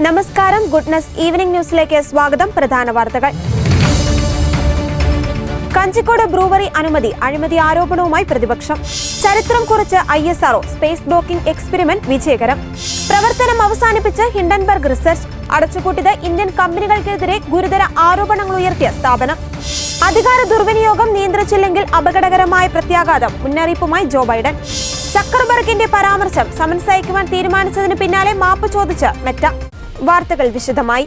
നമസ്കാരം, goodness evening ന്യൂസിലേക്ക് സ്വാഗതം. പ്രധാന വാർത്തകൾ. കഞ്ചിക്കോട് ബ്രൂവറി അനുമതി അഴിമതി ആരോപണവുമായി പ്രതിപക്ഷം. ചരിത്രം കുറിച്ച് ISRO സ്പേസ് ഡോക്കിംഗ് എക്സ്പെരിമെന്റ് വിജയകരം. പ്രവർത്തനം അവസാനിപ്പിച്ച് ഹിൻഡൻബർഗ് റിസർച്ച്. അടച്ചുപൂട്ടിയത് ഇന്ത്യൻ കമ്പനികൾക്കെതിരെ ഗുരുതര ആരോപണങ്ങൾ ഉയർത്തിയ സ്ഥാപനം. അധികാര ദുർവിനിയോഗം നിയന്ത്രിച്ചില്ലെങ്കിൽ അപകടകരമായ പ്രത്യാഘാതം. മുന്നറിയിപ്പുമായി ജോ ബൈഡൻ. സക്കർബർഗിന്റെ പരാമർശം സമൻസ് അയക്കുവാൻ തീരുമാനിച്ചതിന് പിന്നാലെ മാപ്പ് ചോദിച്ച് മെറ്റ. വാർത്തകൾ വിശദമായി.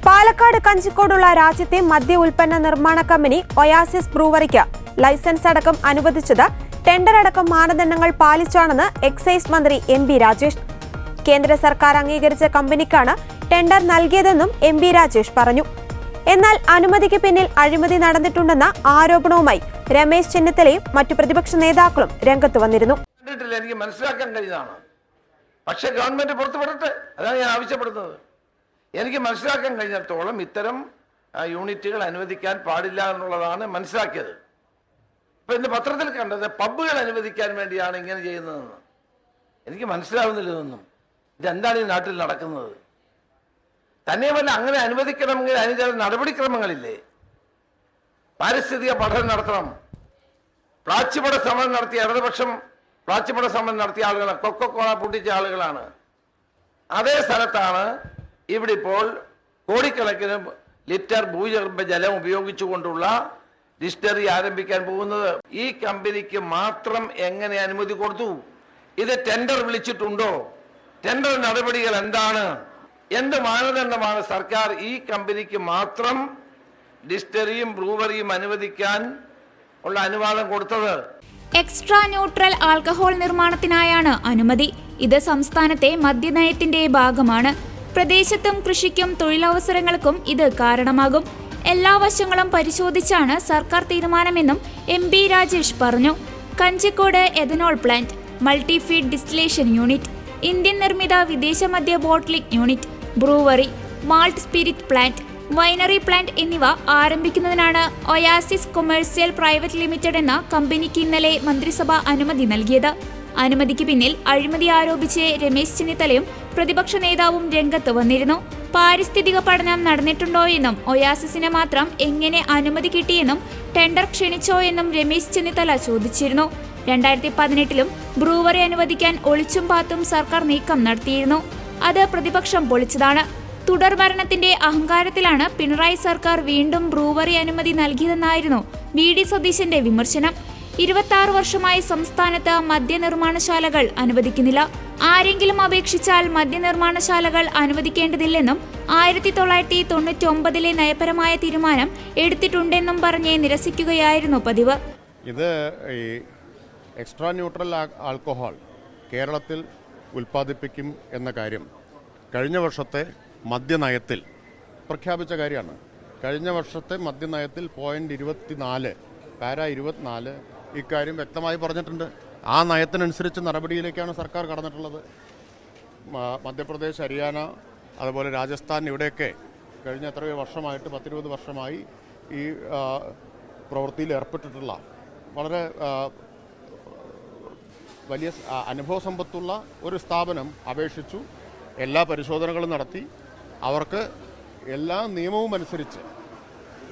പാലക്കാട് കഞ്ചിക്കോടുള്ള രാജ്യത്തെ മദ്യ ഉൽപ്പന്ന നിർമ്മാണ കമ്പനി ഒയാസിസ് ബ്രൂവറിക്ക് ലൈസൻസ് അടക്കം അനുവദിച്ചത് ടെൻഡർ അടക്കം മാനദണ്ഡങ്ങൾ പാലിച്ചാണെന്ന് എക്സൈസ് മന്ത്രി MP രാജേഷ്. കേന്ദ്ര സർക്കാർ അംഗീകരിച്ച കമ്പനിക്കാണ് ടെൻഡർ നൽകിയതെന്നും MP രാജേഷ് പറഞ്ഞു. എന്നാൽ അനുമതിക്ക് പിന്നിൽ അഴിമതി നടന്നിട്ടുണ്ടെന്ന ആരോപണവുമായി രമേശ് ചെന്നിത്തലയും മറ്റു പ്രതിപക്ഷ നേതാക്കളും രംഗത്ത് വന്നിരുന്നു. എനിക്ക് മനസ്സിലാക്കാൻ കഴിയുന്നതാണ്, പക്ഷെ ഗവൺമെന്റ് പുറത്തുവിടട്ടെ, അതാണ് ഞാൻ ആവശ്യപ്പെടുന്നത്. എനിക്ക് മനസ്സിലാക്കാൻ കഴിഞ്ഞിടത്തോളം ഇത്തരം യൂണിറ്റുകൾ അനുവദിക്കാൻ പാടില്ല എന്നുള്ളതാണ് മനസ്സിലാക്കിയത്. ഇപ്പൊ ഇന്ന് പത്രത്തിൽ കണ്ടത് പബ്ബുകൾ അനുവദിക്കാൻ വേണ്ടിയാണ് ഇങ്ങനെ ചെയ്യുന്നതെന്ന്. എനിക്ക് മനസ്സിലാവുന്നില്ല ഇതൊന്നും. ഇതെന്താണ് ഈ നാട്ടിൽ നടക്കുന്നത്? തന്നെയുമല്ല, അങ്ങനെ അനുവദിക്കണമെങ്കിൽ അതിന് ചില നടപടിക്രമങ്ങളില്ലേ? പാരിസ്ഥിതിക പഠനം നടത്തണം. പ്ലാച്ചിപ്പട സമരം നടത്തിയ ഇടതുപക്ഷം പ്ലാച്ചിപ്പട സമരം നടത്തിയ ആളുകളാണ്, കൊക്കോകോള പൊട്ടിച്ച ആളുകളാണ്. അതേ സ്ഥലത്താണ് ഇവിടെ ഇപ്പോൾ കോടിക്കണക്കിന് ലിറ്റർ ഭൂഗർഭ ജലം ഉപയോഗിച്ചുകൊണ്ടുള്ള ഡിസ്റ്റിലറി ആരംഭിക്കാൻ പോകുന്നത്. ഈ കമ്പനിക്ക് മാത്രം എങ്ങനെ അനുമതി കൊടുത്തു? ഇത് ടെൻഡർ വിളിച്ചിട്ടുണ്ടോ? ടെൻഡർ നടപടികൾ എന്താണ്? എന്ത് മാനദണ്ഡമാണ് സർക്കാർ ഈ കമ്പനിക്ക് മാത്രം ഡിസ്റ്റിലറിയും ബ്രൂവറിയും അനുവദിക്കാൻ ഉള്ള അനുവാദം കൊടുത്തത്? എക്സ്ട്രാ ന്യൂട്രൽ ആൽക്കഹോൾ നിർമ്മാണത്തിനായാണ് അനുമതി. ഇത് സംസ്ഥാനത്തെ മദ്യനയത്തിന്റെ ഭാഗമാണ്. പ്രദേശത്തും കൃഷിക്കും തൊഴിലവസരങ്ങൾക്കും ഇത് കാരണമാകും. എല്ലാ വശങ്ങളും പരിശോധിച്ചാണ് സർക്കാർ തീരുമാനമെന്നും MP രാജേഷ് പറഞ്ഞു. Kanjikode ethanol plant, multi feed distillation unit, Indian നിർമ്മിത വിദേശ മദ്യ bottling unit, brewery, malt spirit plant, winery plant എന്നിവ ആരംഭിക്കുന്നതിനാണ് ഒയാസിസ് കൊമേഴ്സ്യൽ പ്രൈവറ്റ് ലിമിറ്റഡ് എന്ന കമ്പനിക്ക് ഇന്നലെ മന്ത്രിസഭ അനുമതി നൽകിയത്. അനുമതിക്ക് പിന്നിൽ അഴിമതി ആരോപിച്ച് രമേശ് ചെന്നിത്തലയും പ്രതിപക്ഷ നേതാവും രംഗത്ത് വന്നിരുന്നു. പാരിസ്ഥിതിക പഠനം നടന്നിട്ടുണ്ടോ എന്നും ഒയാസിസിന് മാത്രം എങ്ങനെ അനുമതി കിട്ടിയെന്നും ടെൻഡർ ക്ഷണിച്ചോ എന്നും രമേശ് ചെന്നിത്തല ചോദിച്ചിരുന്നു. 2018 ബ്രൂവറി അനുവദിക്കാൻ ഒളിച്ചും പാത്തും സർക്കാർ നീക്കം നടത്തിയിരുന്നു. അത് പ്രതിപക്ഷം പൊളിച്ചതാണ്. തുടർഭരണത്തിന്റെ അഹങ്കാരത്തിലാണ് പിണറായി സർക്കാർ വീണ്ടും ബ്രൂവറി അനുമതി നൽകിയതെന്നായിരുന്നു VD സതീശന്റെ വിമർശനം. 26 വർഷമായി സംസ്ഥാനത്ത് മദ്യനിർമ്മാണശാലകൾ അനുവദിക്കുന്നില്ല. ആരെങ്കിലും അപേക്ഷിച്ചാൽ മദ്യനിർമ്മാണശാലകൾ അനുവദിക്കേണ്ടതില്ലെന്നും 1999 നയപരമായ തീരുമാനം എടുത്തിട്ടുണ്ടെന്നും പറഞ്ഞ് നിരസിക്കുകയായിരുന്നു പതിവ്. ഇത് ഈ എക്സ്ട്രാ ന്യൂട്രൽ ആൽക്കഹോൾ കേരളത്തിൽ ഉൽപ്പാദിപ്പിക്കും എന്ന കാര്യം കഴിഞ്ഞ വർഷത്തെ മദ്യനയത്തിൽ പ്രഖ്യാപിച്ച കാര്യമാണ്. കഴിഞ്ഞ വർഷത്തെ മദ്യനയത്തിൽ .24 പാര 24 ഇക്കാര്യം വ്യക്തമായി പറഞ്ഞിട്ടുണ്ട്. ആ നയത്തിനനുസരിച്ച് നടപടിയിലേക്കാണ് സർക്കാർ കടന്നിട്ടുള്ളത്. മധ്യപ്രദേശ്, ഹരിയാന, അതുപോലെ രാജസ്ഥാൻ ഇവിടെയൊക്കെ കഴിഞ്ഞ എത്രയോ വർഷമായിട്ട് 10-20 വർഷമായി ഈ പ്രവൃത്തിയിൽ ഏർപ്പെട്ടിട്ടുള്ള വളരെ വലിയ അനുഭവ സമ്പത്തുള്ള ഒരു സ്ഥാപനം അപേക്ഷിച്ചു. എല്ലാ പരിശോധനകളും നടത്തി അവർക്ക് എല്ലാ നിയമവും അനുസരിച്ച്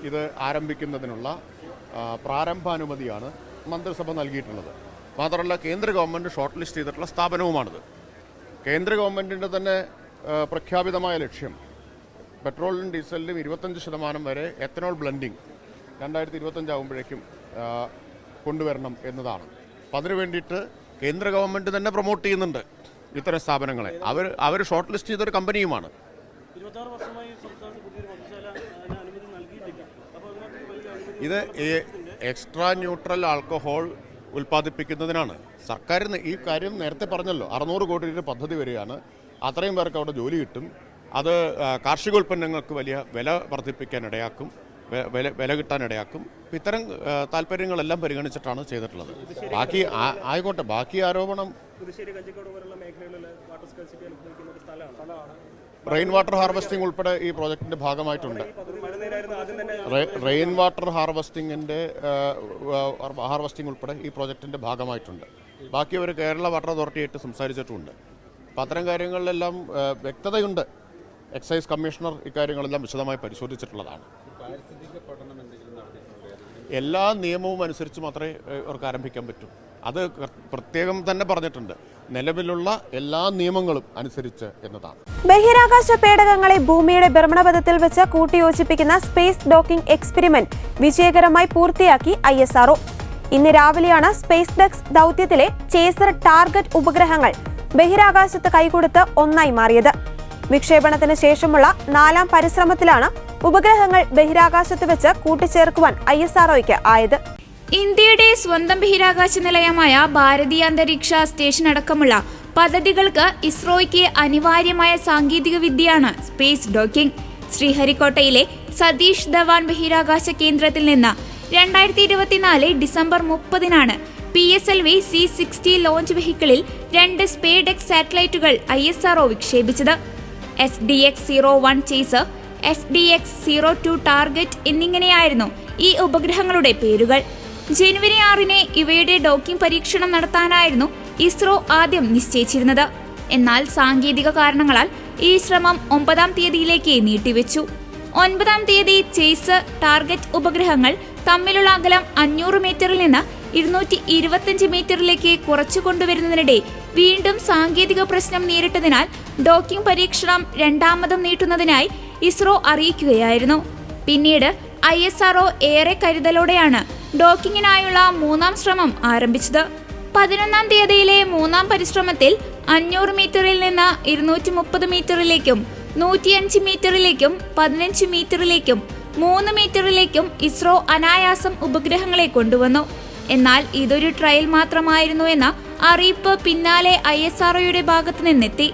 ഇത് ആരംഭിക്കുന്നതിനുള്ള പ്രാരംഭാനുമതിയാണ് മന്ത്രിസഭ നൽകിയിട്ടുള്ളത്. മാത്രമല്ല, കേന്ദ്ര ഗവൺമെൻറ് ഷോർട്ട് ലിസ്റ്റ് ചെയ്തിട്ടുള്ള സ്ഥാപനവുമാണിത്. കേന്ദ്ര ഗവൺമെൻറ്റിൻ്റെ തന്നെ പ്രഖ്യാപിതമായ ലക്ഷ്യം പെട്രോളിനും ഡീസലിനും 25% വരെ എത്തനോൾ ബ്ലെൻഡിങ് 2025 ആകുമ്പോഴേക്കും കൊണ്ടുവരണം എന്നതാണ്. അപ്പം അതിനു വേണ്ടിയിട്ട് കേന്ദ്ര ഗവൺമെൻറ് തന്നെ പ്രൊമോട്ട് ചെയ്യുന്നുണ്ട് ഇത്തരം സ്ഥാപനങ്ങളെ. അവർ ഷോർട്ട് ലിസ്റ്റ് ചെയ്തൊരു കമ്പനിയുമാണ്. ഇത് എക്സ്ട്രാ ന്യൂട്രൽ ആൽക്കഹോൾ ഉൽപ്പാദിപ്പിക്കുന്നതിനാണ്. സർക്കാർ ഈ കാര്യം നേരത്തെ പറഞ്ഞല്ലോ, 600 കോടി രൂപ പദ്ധതി വരികയാണ്. അത്രയും പേർക്ക് അവിടെ ജോലി കിട്ടും. അത് കാർഷികോൽപ്പന്നങ്ങൾക്ക് വലിയ വില വർദ്ധിപ്പിക്കാൻ ഇടയാക്കും, വില കിട്ടാനിടയാക്കും. ഇത്തരം താല്പര്യങ്ങളെല്ലാം പരിഗണിച്ചിട്ടാണ് ചെയ്തിട്ടുള്ളത്. ബാക്കി ആയിക്കോട്ടെ, ബാക്കി ആരോപണം റെയിൻ വാട്ടർ ഹാർവെസ്റ്റിംഗ് ഉൾപ്പെടെ ഈ പ്രോജക്റ്റിന്റെ ഭാഗമായിട്ടുണ്ട്. റെയിൻ വാട്ടർ ഹാർവെസ്റ്റിംഗ് ഉൾപ്പെടെ ഈ പ്രോജക്റ്റിന്റെ ഭാഗമായിട്ടുണ്ട്. ബാക്കി അവർ കേരള വാട്ടർ അതോറിറ്റിയായിട്ട് സംസാരിച്ചിട്ടുമുണ്ട്. അപ്പം അത്തരം കാര്യങ്ങളിലെല്ലാം വ്യക്തതയുണ്ട്. എക്സൈസ് കമ്മീഷണർ ഇക്കാര്യങ്ങളെല്ലാം വിശദമായി പരിശോധിച്ചിട്ടുള്ളതാണ്. എല്ലാ നിയമവും അനുസരിച്ച് മാത്രമേ അവർക്ക് ആരംഭിക്കാൻ പറ്റൂ. അത് പ്രത്യേകം തന്നെ പറഞ്ഞിട്ടുണ്ട്, നിലവിലുള്ള എല്ലാ നിയമങ്ങളും അനുസരിച്ച് എന്നതാണ്. ബഹിരാകാശ പേടകങ്ങളെ ഭൂമിയുടെ ഭ്രമണപഥത്തിൽ വെച്ച് കൂട്ടിയോജിപ്പിക്കുന്ന സ്പേസ് ഡോക്കിംഗ് എക്സ്പെരിമെന്റ് വിജയകരമായി പൂർത്തിയാക്കി ISRO. ഇന്ന് രാവിലെയാണ് സ്പേസ് ഡെക്സ് ദൗത്യത്തിലെ ചേസർ ടാർഗറ്റ് ഉപഗ്രഹങ്ങൾ ബഹിരാകാശത്ത് കൈകൊടുത്ത് ഒന്നായി മാറിയത്. വിക്ഷേപണത്തിന് ശേഷമുള്ള 4ാം പരിശ്രമത്തിലാണ് ഉപഗ്രഹങ്ങൾ ബഹിരാകാശത്ത് വെച്ച് കൂട്ടിച്ചേർക്കുവാൻ ISROയ്ക്ക് ആയത്. ഇന്ത്യയുടെ സ്വന്തം ബഹിരാകാശ നിലയമായ ഭാരതീയ അന്തരീക്ഷ സ്റ്റേഷൻ അടക്കമുള്ള പദ്ധതികൾക്ക് ഇസ്രോയ്ക്ക് അനിവാര്യമായ സാങ്കേതിക വിദ്യയാണ് സ്പേസ് ഡോക്കിംഗ്. ശ്രീഹരിക്കോട്ടയിലെ സതീഷ് ധവാൻ ബഹിരാകാശ കേന്ദ്രത്തിൽ നിന്ന് 2024 ഡിസംബർ 30-നാണ് PSLV C-60 ലോഞ്ച് വെഹിക്കിളിൽ 2 സ്പേഡെക്സ് സാറ്റലൈറ്റുകൾ ISRO വിക്ഷേപിച്ചത്. SDX-01 ചേസർ, SDX-02 ടാർഗറ്റ് എന്നിങ്ങനെയായിരുന്നു ഈ ഉപഗ്രഹങ്ങളുടെ പേരുകൾ. ജനുവരി 6-ന് ഇവയുടെ ഡോക്കിംഗ് പരീക്ഷണം നടത്താനായിരുന്നു ഇസ്രോ ആദ്യം നിശ്ചയിച്ചിരുന്നത്. എന്നാൽ സാങ്കേതിക കാരണങ്ങളാൽ ഈ ശ്രമം 9-ാം തീയതിയിലേക്ക് നീട്ടിവെച്ചു. 9-ാം തീയതി ചേസർ ടാർഗറ്റ് ഉപഗ്രഹങ്ങൾ തമ്മിലുള്ള അകലം 500 മീറ്ററിൽ നിന്ന് 225 മീറ്ററിലേക്ക് കുറച്ചു കൊണ്ടുവരുന്നതിനിടെ വീണ്ടും സാങ്കേതിക പ്രശ്നം നേരിട്ടതിനാൽ ഡോക്കിംഗ് പരീക്ഷണം രണ്ടാമതും നീട്ടുന്നതിനായി ഇസ്രോ അറിയിക്കുകയായിരുന്നു. പിന്നീട് ISRO ഏറെ കരുതലോടെയാണ് ഡോക്കിങ്ങിനായുള്ള 3ാം ശ്രമം ആരംഭിച്ചത്. 11-ാം തീയതിയിലെ 3ാം പരിശ്രമത്തിൽ 500 മീറ്ററിൽ നിന്ന് 230 മീറ്ററിലേക്കും 105 മീറ്ററിലേക്കും 15 മീറ്ററിലേക്കും 3 മീറ്ററിലേക്കും ഇസ്രോ അനായാസം ഉപഗ്രഹങ്ങളെ കൊണ്ടുവന്നു. എന്നാൽ ഇതൊരു ട്രയൽ മാത്രമായിരുന്നു എന്ന അറിയിപ്പ് പിന്നാലെ ISROയുടെ ഭാഗത്തു നിന്നെത്തി.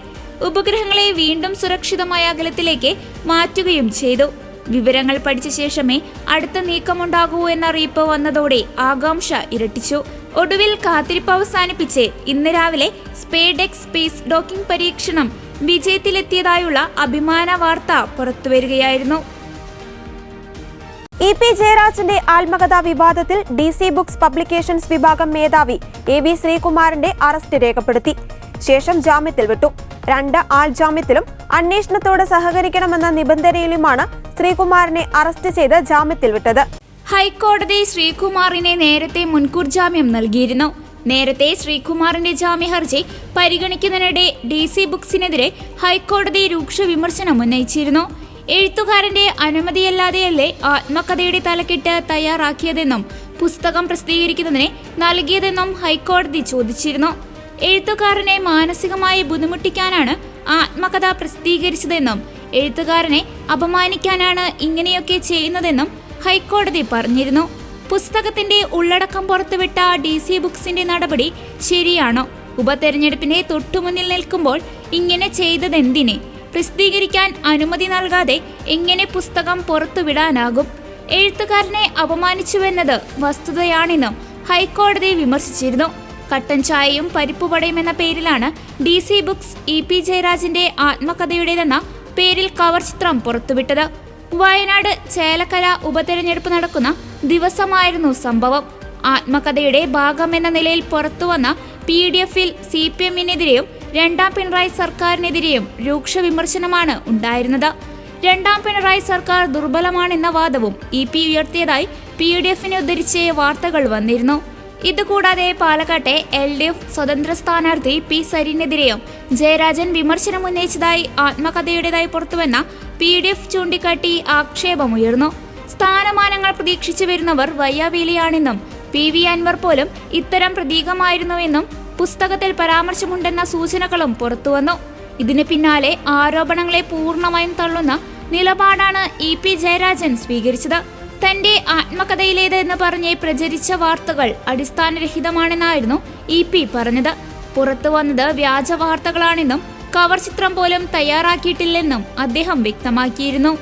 ഉപഗ്രഹങ്ങളെ വീണ്ടും സുരക്ഷിതമായ അകലത്തിലേക്ക് മാറ്റുകയും ചെയ്തു. വിവരങ്ങൾ പഠിച്ച ശേഷമേ അടുത്ത നീക്കമുണ്ടാകൂ എന്ന അറിയിപ്പ് വന്നതോടെ ആകാംക്ഷ ഇരട്ടിച്ചു. ഒടുവിൽ കാത്തിരിപ്പ് അവസാനിപ്പിച്ച് ഇന്ന് രാവിലെ സ്പേഡെക്സ് സ്പേസ് ഡോക്കിംഗ് പരീക്ഷണം വിജയത്തിലെത്തിയതായുള്ള അഭിമാന വാർത്ത പുറത്തുവരികയായിരുന്നു. EP ജയരാജന്റെ ആത്മകഥാ വിവാദത്തിൽ DC ബുക്സ് പബ്ലിക്കേഷൻസ് വിഭാഗം മേധാവി AV ശ്രീകുമാറിന്റെ അറസ്റ്റ് രേഖപ്പെടുത്തി. ശേഷം ജാമ്യത്തിൽ വിട്ടു. 2 ആൾ ജാമ്യത്തിലും അന്വേഷണത്തോട് സഹകരിക്കണമെന്ന നിബന്ധനയിലുമാണ് ശ്രീകുമാറിനെ അറസ്റ്റ് ചെയ്ത് ജാമ്യത്തിൽ വിട്ടത്. ഹൈക്കോടതി ശ്രീകുമാറിനെ നേരത്തെ മുൻകൂർ ജാമ്യം നൽകിയിരുന്നു. നേരത്തെ ശ്രീകുമാറിന്റെ ജാമ്യ ഹർജി പരിഗണിക്കുന്നതിനിടെ DC ബുക്സിനെതിരെ ഹൈക്കോടതി രൂക്ഷ വിമർശനം ഉന്നയിച്ചിരുന്നു. എഴുത്തുകാരന്റെ അനുമതിയല്ലാതെയല്ലേ ആത്മകഥയുടെ തലക്കെട്ട് തയ്യാറാക്കിയതെന്നും പുസ്തകം പ്രസിദ്ധീകരിക്കുന്നതിന് നൽകിയതെന്നും ഹൈക്കോടതി ചോദിച്ചിരുന്നു. എഴുത്തുകാരനെ മാനസികമായി ബുദ്ധിമുട്ടിക്കാനാണ് ആത്മകഥ പ്രസിദ്ധീകരിച്ചതെന്നും എഴുത്തുകാരനെ അപമാനിക്കാനാണ് ഇങ്ങനെയൊക്കെ ചെയ്യുന്നതെന്നും ഹൈക്കോടതി പറഞ്ഞിരുന്നു. പുസ്തകത്തിന്റെ ഉള്ളടക്കം പുറത്തുവിട്ട DC ബുക്സിന്റെ നടപടി ശരിയാണോ? ഉപതെരഞ്ഞെടുപ്പിന്റെ തൊട്ടുമുന്നിൽ നിൽക്കുമ്പോൾ ഇങ്ങനെ ചെയ്തതെന്തിനെ? പ്രസിദ്ധീകരിക്കാൻ അനുമതി നൽകാതെ എങ്ങനെ പുസ്തകം പുറത്തുവിടാനാകും? എഴുത്തുകാരനെ അപമാനിച്ചുവെന്നത് വസ്തുതയാണെന്നും ഹൈക്കോടതി വിമർശിച്ചിരുന്നു. കട്ടൻ ചായയും പരിപ്പുവടയും എന്ന പേരിലാണ് DC ബുക്സ് EP ജയരാജന്റെ ആത്മകഥയുടേതെന്ന പേരിൽ കവർ ചിത്രം പുറത്തുവിട്ടത്. വയനാട് ചേലക്കര ഉപതെരഞ്ഞെടുപ്പ് നടക്കുന്ന ദിവസമായിരുന്നു സംഭവം. ആത്മകഥയുടെ ഭാഗം എന്ന നിലയിൽ പുറത്തുവന്ന PDF-ൽ CPM-നെതിരെയും 2ാം പിണറായി സർക്കാരിനെതിരെയും രൂക്ഷ വിമർശനമാണ് ഉണ്ടായിരുന്നത്. 2ാം പിണറായി സർക്കാർ ദുർബലമാണെന്ന വാദവും EP ഉയർത്തിയതായി PDF-നെ ഉദ്ധരിച്ച് വാർത്തകൾ വന്നിരുന്നു. ഇതുകൂടാതെ പാലക്കാട്ടെ LDF സ്വതന്ത്ര സ്ഥാനാർത്ഥി P സരിനെതിരെയും ജയരാജൻ വിമർശനം ഉന്നയിച്ചതായി ആത്മകഥയുടേതായി പുറത്തുവന്ന PDF ചൂണ്ടിക്കാട്ടി ആക്ഷേപമുയർന്നു. സ്ഥാനമാനങ്ങൾ പ്രതീക്ഷിച്ചു വരുന്നവർ വയ്യാവേലിയാണെന്നും PV അൻവർ പോലും ഇത്തരം പ്രതീകമായിരുന്നുവെന്നും പുസ്തകത്തിൽ പരാമർശമുണ്ടെന്ന സൂചനകളും പുറത്തുവന്നു. ഇതിന് പിന്നാലെ ആരോപണങ്ങളെ പൂർണ്ണമായും തള്ളുന്ന നിലപാടാണ് EP ജയരാജൻ സ്വീകരിച്ചത്. തന്റെ ആത്മകഥയിലേത് എന്ന് പറഞ്ഞ് പ്രചരിച്ച വാർത്തകൾ അടിസ്ഥാനരഹിതമാണെന്നായിരുന്നു EP പറഞ്ഞത്. പുറത്തു വന്നത് വ്യാജ വാർത്തകളാണെന്നും കവർ ചിത്രം പോലും തയ്യാറാക്കിയിട്ടില്ലെന്നും അദ്ദേഹം വ്യക്തമാക്കിയിരുന്നു.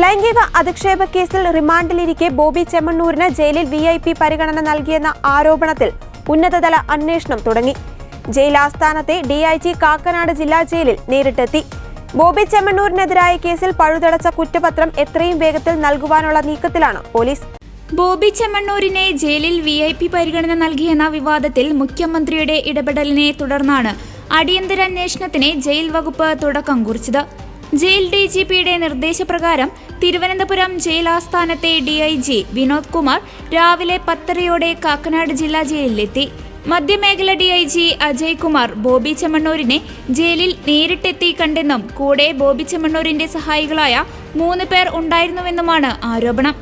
ലൈംഗിക അധിക്ഷേപ കേസിൽ റിമാൻഡിലിരിക്കെ ബോബി ചെമ്മണ്ണൂരിന് ജയിലിൽ VIP പരിഗണന നൽകിയെന്ന ആരോപണത്തിൽ ഉന്നതതല അന്വേഷണം തുടങ്ങി. ജയിൽ ആസ്ഥാനത്തെ DIG കാക്കനാട് ജില്ലാ ജയിലിൽ നേരിട്ടെത്തി. ബോബി ചെമ്മണ്ണൂരിനെതിരായ കേസിൽ പഴുതടച്ച കുറ്റപത്രം എത്രയും വേഗത്തിൽ നൽകുവാനുള്ള നീക്കത്തിലാണ് പോലീസ്. ബോബി ചെമ്മണ്ണൂരിനെ ജയിലിൽ VIP പരിഗണന നൽകിയെന്ന വിവാദത്തിൽ മുഖ്യമന്ത്രിയുടെ ഇടപെടലിനെ തുടർന്നാണ് അടിയന്തര അന്വേഷണത്തിന് ജയിൽ വകുപ്പ് തുടക്കം കുറിച്ചത്. ജയിൽ DGPയുടെ നിർദ്ദേശപ്രകാരം തിരുവനന്തപുരം ജയിൽ ആസ്ഥാനത്തെ DIG വിനോദ് കുമാർ രാവിലെ 10:30 കാക്കനാട് ജില്ലാ ജയിലിലെത്തി. മധ്യമേഖല DIG അജയ് കുമാർ ബോബി ചെമ്മണ്ണൂരിനെ ജയിലിൽ നേരിട്ടെത്തി കണ്ടെന്നും കൂടെ ബോബി ചെമ്മണ്ണൂരിന്റെ സഹായികളായ 3 പേർ ഉണ്ടായിരുന്നുവെന്നുമാണ് ആരോപണം.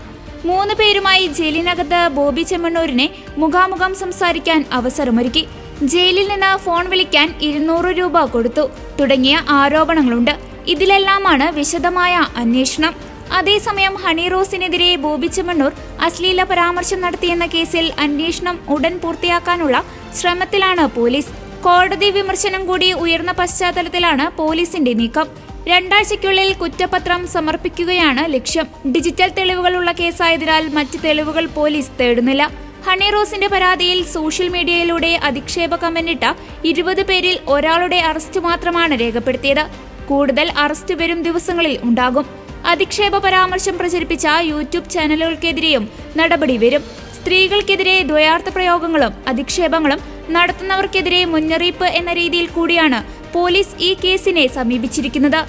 3 പേരുമായി ജയിലിനകത്ത് ബോബി ചെമ്മണ്ണൂരിനെ മുഖാമുഖം സംസാരിക്കാൻ അവസരമൊരുക്കി. ജയിലിൽ നിന്ന് ഫോൺ വിളിക്കാൻ 200 രൂപ കൊടുത്തു തുടങ്ങിയ ആരോപണങ്ങളുണ്ട്. ഇതിലെല്ലാമാണ് വിശദമായ അന്വേഷണം. അതേസമയം ഹണി റോസിനെതിരെ ബോബി ചെമ്മണ്ണൂർ അശ്ലീല പരാമർശം നടത്തിയെന്ന കേസിൽ അന്വേഷണം ഉടൻ പൂർത്തിയാക്കാനുള്ള ശ്രമത്തിലാണ് പോലീസ്. കോടതി വിമർശനം കൂടി ഉയർന്ന പശ്ചാത്തലത്തിലാണ് പോലീസിന്റെ നീക്കം. 2 ആഴ്ചയ്ക്കുള്ളിൽ കുറ്റപത്രം സമർപ്പിക്കുകയാണ് ലക്ഷ്യം. ഡിജിറ്റൽ തെളിവുകളുള്ള കേസായതിനാൽ മറ്റ് തെളിവുകൾ പോലീസ് തേടുന്നില്ല. ഹണി റോസിന്റെ പരാതിയിൽ സോഷ്യൽ മീഡിയയിലൂടെ അധിക്ഷേപ കമന്റിട്ട 20 പേരിൽ ഒരാളുടെ അറസ്റ്റ് മാത്രമാണ് രേഖപ്പെടുത്തിയത്. കൂടുതൽ അറസ്റ്റ് വരും ദിവസങ്ങളിൽ ഉണ്ടാകും. അധിക്ഷേപ പരാമർശം പ്രചരിപ്പിച്ച യൂട്യൂബ് ചാനലുകൾക്കെതിരെയും നടപടി വരും. സ്ത്രീകൾക്കെതിരെ ദ്വയാർത്ഥ പ്രയോഗങ്ങളും അധിക്ഷേപങ്ങളും നടത്തുന്നവർക്കെതിരെ മുന്നറിയിപ്പ് എന്ന രീതിയിൽ കൂടിയാണ് പോലീസ് ഈ കേസിനെ സമീപിച്ചിരിക്കുന്നത്.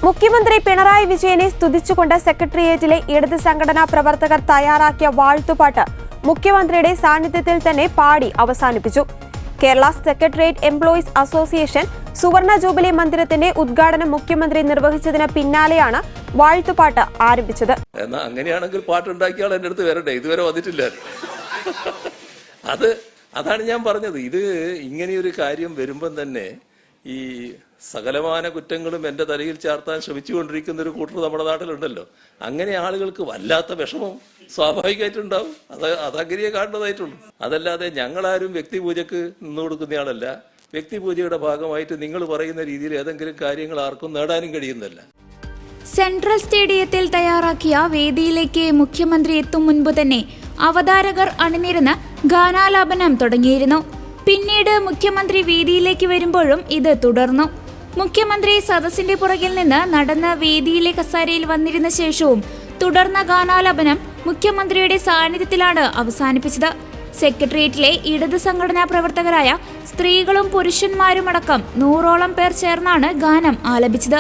മുഖ്യമന്ത്രി പിണറായി വിജയനെ സ്തുതിച്ചുകൊണ്ട് സെക്രട്ടേറിയറ്റിലെ ഇടത് സംഘടനാ പ്രവർത്തകർ തയ്യാറാക്കിയ വാഴ്ത്തുപാട്ട് മുഖ്യമന്ത്രിയുടെ സാന്നിധ്യത്തിൽ തന്നെ പാടി അവസാനിപ്പിച്ചു. കേരള സെക്രട്ടേറിയറ്റ് എംപ്ലോയീസ് അസോസിയേഷൻ സുവർണ ജൂബിലി മന്ദിരത്തിന്റെ ഉദ്ഘാടനം മുഖ്യമന്ത്രി നിർവഹിച്ചതിന് പിന്നാലെയാണ് വാഴ്ത്തുപാട്ട് ആരംഭിച്ചത്. എന്നാ അങ്ങനെയാണെങ്കിൽ പാട്ടുണ്ടാക്കിയാൽ എൻ്റെ അടുത്ത് വരട്ടെ, ഇതുവരെ വന്നിട്ടില്ല. അതാണ് ഞാൻ പറഞ്ഞത്. ഇത് ഇങ്ങനെയൊരു കാര്യം വരുമ്പം തന്നെ ഈ സകലമാന കുറ്റങ്ങളും എൻ്റെ തലയിൽ ചാർത്താൻ ശ്രമിച്ചുകൊണ്ടിരിക്കുന്ന ഒരു കൂട്ടർ നമ്മുടെ നാട്ടിലുണ്ടല്ലോ. അങ്ങനെ ആളുകൾക്ക് വല്ലാത്ത വിഷമം സ്വാഭാവികമായിട്ടുണ്ടാവും. അതങ്ങനെയേ കാണേണ്ടതായിട്ടുള്ളൂ. അതല്ലാതെ ഞങ്ങളാരും വ്യക്തിപൂജക്ക് നിന്ന് കൊടുക്കുന്നയാളല്ല. വ്യക്തിപൂജയുടെ ഭാഗമായിട്ട് നിങ്ങൾ പറയുന്ന രീതിയിൽ ഏതെങ്കിലും കാര്യങ്ങൾ ആർക്കും നേടാനും കഴിയുന്നില്ല. സെൻട്രൽ സ്റ്റേഡിയത്തിൽ തയ്യാറാക്കിയ വേദിയിലേക്ക് മുഖ്യമന്ത്രി എത്തും മുൻപ് തന്നെ അവതാരകർ അണിനിരുന്ന് ഗാനാലാപനം തുടങ്ങിയിരുന്നു. പിന്നീട് മുഖ്യമന്ത്രി വേദിയിലേക്ക് വരുമ്പോഴും ഇത് തുടർന്നു. മുഖ്യമന്ത്രി സദസ്സിന്റെ പുറകിൽ നിന്ന് നടന്ന് വേദിയിലെ കസേരയിൽ വന്നിരുന്ന ശേഷവും തുടർന്ന ഗാനാലാപനം മുഖ്യമന്ത്രിയുടെ സാന്നിധ്യത്തിലാണ് അവസാനിപ്പിച്ചത്. സെക്രട്ടേറിയറ്റിലെ ഇടത് സംഘടനാ പ്രവർത്തകരായ സ്ത്രീകളും പുരുഷന്മാരുമടക്കം 100ഓളം പേർ ചേർന്നാണ് ഗാനം ആലപിച്ചത്.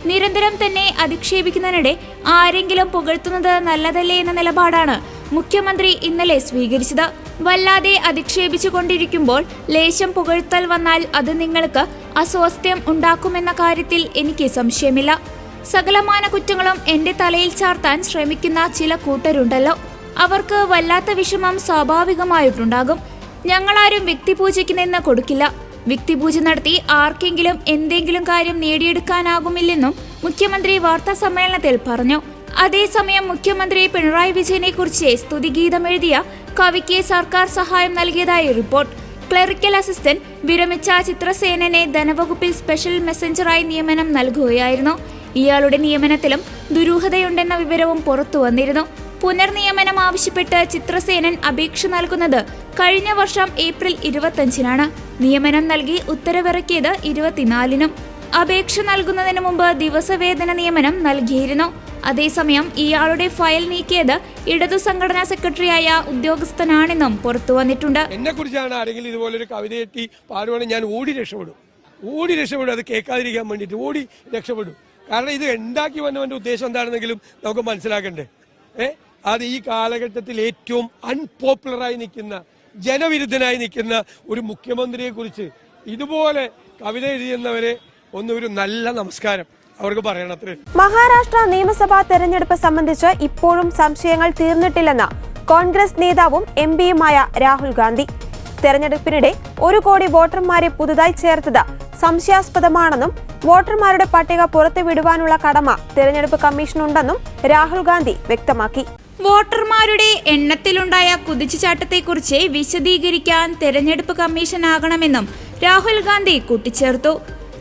നിരന്തരം തന്നെ അധിക്ഷേപിക്കുന്നതിനിടെ ആരെങ്കിലും പുകഴ്ത്തുന്നത് നല്ലതല്ലേ എന്ന നിലപാടാണ് മുഖ്യമന്ത്രി ഇന്നലെ സ്വീകരിച്ചത്. വല്ലാതെ അധിക്ഷേപിച്ചു കൊണ്ടിരിക്കുമ്പോൾ ലേശം പുകഴ്ത്തൽ വന്നാൽ അത് നിങ്ങൾക്ക് അസ്വാസ്ഥ്യം ഉണ്ടാക്കുമെന്ന കാര്യത്തിൽ എനിക്ക് സംശയമില്ല. സകലമാന കുറ്റങ്ങളും എന്റെ തലയിൽ ചാർത്താൻ ശ്രമിക്കുന്ന ചില കൂട്ടരുണ്ടല്ലോ, അവർക്ക് വല്ലാത്ത വിഷമം സ്വാഭാവികമായിട്ടുണ്ടാകും. ഞങ്ങളാരും വ്യക്തിപൂജയ്ക്ക് നിന്ന് കൊടുക്കില്ല. വ്യക്തിപൂജ നടത്തി ആർക്കെങ്കിലും എന്തെങ്കിലും കാര്യം നേടിയെടുക്കാനാകുമില്ലെന്നും മുഖ്യമന്ത്രി വാർത്താ സമ്മേളനത്തിൽ പറഞ്ഞു. അതേസമയം മുഖ്യമന്ത്രി പിണറായി വിജയനെ കുറിച്ച് സ്തുതിഗീതം എഴുതിയ കവിക്ക് സർക്കാർ സഹായം നൽകിയതായി റിപ്പോർട്ട്. ക്ലറിക്കൽ അസിസ്റ്റന്റ് വിരമിച്ച ചിത്രസേനനെ ധനവകുപ്പിൽ സ്പെഷ്യൽ മെസ്സഞ്ചറായി നിയമനം നൽകുകയായിരുന്നു. ഇയാളുടെ നിയമനത്തിലും ദുരൂഹതയുണ്ടെന്ന വിവരവും പുറത്തു വന്നിരുന്നു. പുനർനിയമനം ആവശ്യപ്പെട്ട് ചിത്രസേനൻ അപേക്ഷ നൽകുന്നത് കഴിഞ്ഞ വർഷം ഏപ്രിൽ 25-നാണ്. നിയമനം നൽകി ഉത്തരവിറക്കിയത് 24-നും. അപേക്ഷ നൽകുന്നതിന് മുമ്പ് ദിവസവേതന നിയമനം നൽകിയിരുന്നു. അതേസമയം ഇയാളുടെ ഫയൽ നീക്കിയത് ഇടതു സംഘടനാ സെക്രട്ടറിയായ ഉദ്യോഗസ്ഥനാണെന്നും പുറത്തു വന്നിട്ടുണ്ട്. എന്നെ കുറിച്ചാണ് ആരെങ്കിലും ഇതുപോലൊരു കവിത എത്തി പാടുവാണെങ്കിൽ ഞാൻ ഓടി രക്ഷപ്പെടും. അത് കേൾക്കാതിരിക്കാൻ വേണ്ടിയിട്ട് ഓടി രക്ഷപ്പെടും. കാരണം ഇത് ഉണ്ടാക്കി വന്നവന്റെ ഉദ്ദേശം എന്താണെന്നെങ്കിലും നമുക്ക് മനസ്സിലാക്കണ്ടേ. അത് ഈ കാലഘട്ടത്തിൽ ഏറ്റവും അൺപോപ്പുലറായി നിൽക്കുന്ന, ജനവിരുദ്ധനായി നിൽക്കുന്ന ഒരു മുഖ്യമന്ത്രിയെ കുറിച്ച് ഇതുപോലെ കവിത എഴുതിയെന്നവരെ ഒരു നല്ല നമസ്കാരം അവർക്ക് പറയണത്രേ. മഹാരാഷ്ട്ര നിയമസഭാ തെരഞ്ഞെടുപ്പ് സംബന്ധിച്ച് ഇപ്പോഴും സംശയങ്ങൾ തീർന്നിട്ടില്ലെന്ന് കോൺഗ്രസ് നേതാവും MP-യുമായ രാഹുൽ ഗാന്ധി. തെരഞ്ഞെടുപ്പിനിടെ 1 കോടി വോട്ടർമാരെ പുതുതായി ചേർത്തത് സംശയാസ്പദമാണെന്നും വോട്ടർമാരുടെ പട്ടിക പുറത്തുവിടുവാനുള്ള കടമ തെരഞ്ഞെടുപ്പ് കമ്മീഷനുണ്ടെന്നും രാഹുൽ ഗാന്ധി വ്യക്തമാക്കി. വോട്ടർമാരുടെ എണ്ണത്തിലുണ്ടായ കുതിച്ചുചാട്ടത്തെക്കുറിച്ച് വിശദീകരിക്കാൻ തെരഞ്ഞെടുപ്പ് കമ്മീഷനാകണമെന്നും രാഹുൽ ഗാന്ധി കൂട്ടിച്ചേർത്തു.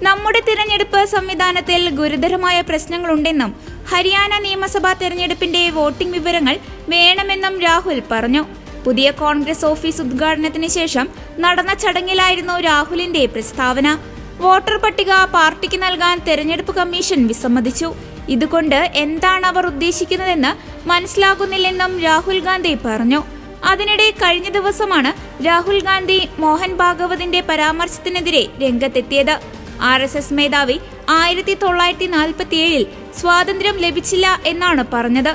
നമ്മുടെ തിരഞ്ഞെടുപ്പ് സംവിധാനത്തിൽ ഗുരുതരമായ പ്രശ്നങ്ങളുണ്ടെന്നും ഹരിയാന നിയമസഭാ തെരഞ്ഞെടുപ്പിന്റെ വോട്ടിംഗ് വിവരങ്ങൾ വേണമെന്നും രാഹുൽ പറഞ്ഞു. പുതിയ കോൺഗ്രസ് ഓഫീസ് ഉദ്ഘാടനത്തിന് ശേഷം നടന്ന ചടങ്ങിലായിരുന്നു രാഹുലിന്റെ പ്രസ്താവന. വോട്ടർ പട്ടിക പാർട്ടിക്ക് നൽകാൻ തെരഞ്ഞെടുപ്പ് കമ്മീഷൻ വിസമ്മതിച്ചു. ഇതുകൊണ്ട് എന്താണ് അവർ ഉദ്ദേശിക്കുന്നതെന്ന് മനസ്സിലാകുന്നില്ലെന്നും രാഹുൽ ഗാന്ധി പറഞ്ഞു. അതിനിടെ കഴിഞ്ഞ ദിവസമാണ് രാഹുൽ ഗാന്ധി മോഹൻ ഭാഗവതിന്റെ പരാമർശത്തിനെതിരെ രംഗത്തെത്തിയത്. RSS മേധാവി 1947 സ്വാതന്ത്ര്യം ലഭിച്ചില്ല എന്നാണ് പറഞ്ഞത്.